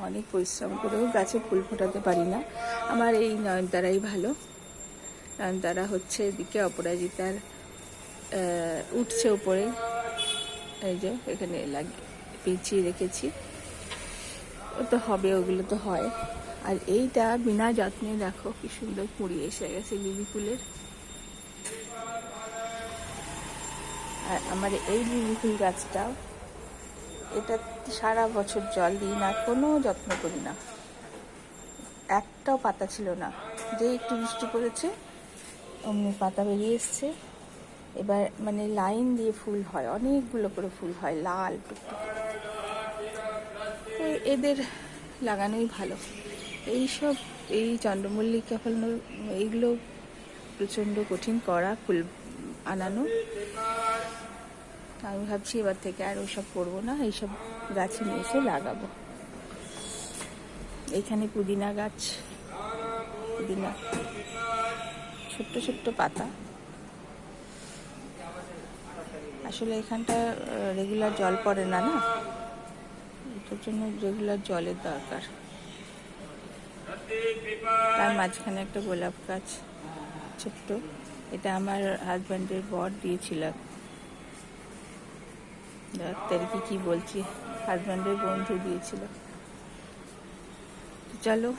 অনেক পরিশ্রম করেও গাছে ফুল ফোটাতে পারি না। আমার এই নয়নতারাই ভালো। নয়নতারা হচ্ছে এদিকে অপরাজিতার উঠছে উপরে, এই যে এখানে পেঁচিয়ে রেখেছি, ও তো হবে, ওগুলো তো হয়। আর এইটা বিনা যত্নে দেখো কি সুন্দর কুঁড়ি এসে গেছে লিলি ফুলের। আর আমার এই লিলি ফুল গাছটাও, এটা সারা বছর জল দিই না, কোনো যত্ন করি না, একটাও পাতা ছিল না। যে একটু বৃষ্টি পড়েছে অমনি পাতা বেরিয়ে এসছে। এবার মানে লাইন দিয়ে ফুল হয়, অনেকগুলো করে ফুল হয় লাল টুকটুক। এদের লাগানোই ভালো। এইসব এই চন্দ্রমল্লিকা ফল এইগুলো প্রচণ্ড কঠিন করা ফুল আনানো। আমি ভাবছি এবার থেকে আর ওসব করবো না, এইসব গাছ নিয়ে এসে লাগাবো। এখানে পুদিনা গাছ, পুদিনা ছোট্ট ছোট্ট পাতা। আসলে এখানটা রেগুলার জল পড়ে না, এটার জন্য রেগুলার জলের দরকার। তার মাঝখানে একটা গোলাপ গাছ ছোট্ট, এটা আমার হাজব্যান্ডের বর দিয়েছিল। ডাক্তারকে কি বলছি, হাজব্যান্ডের বন্ধু দিয়েছিল। চলো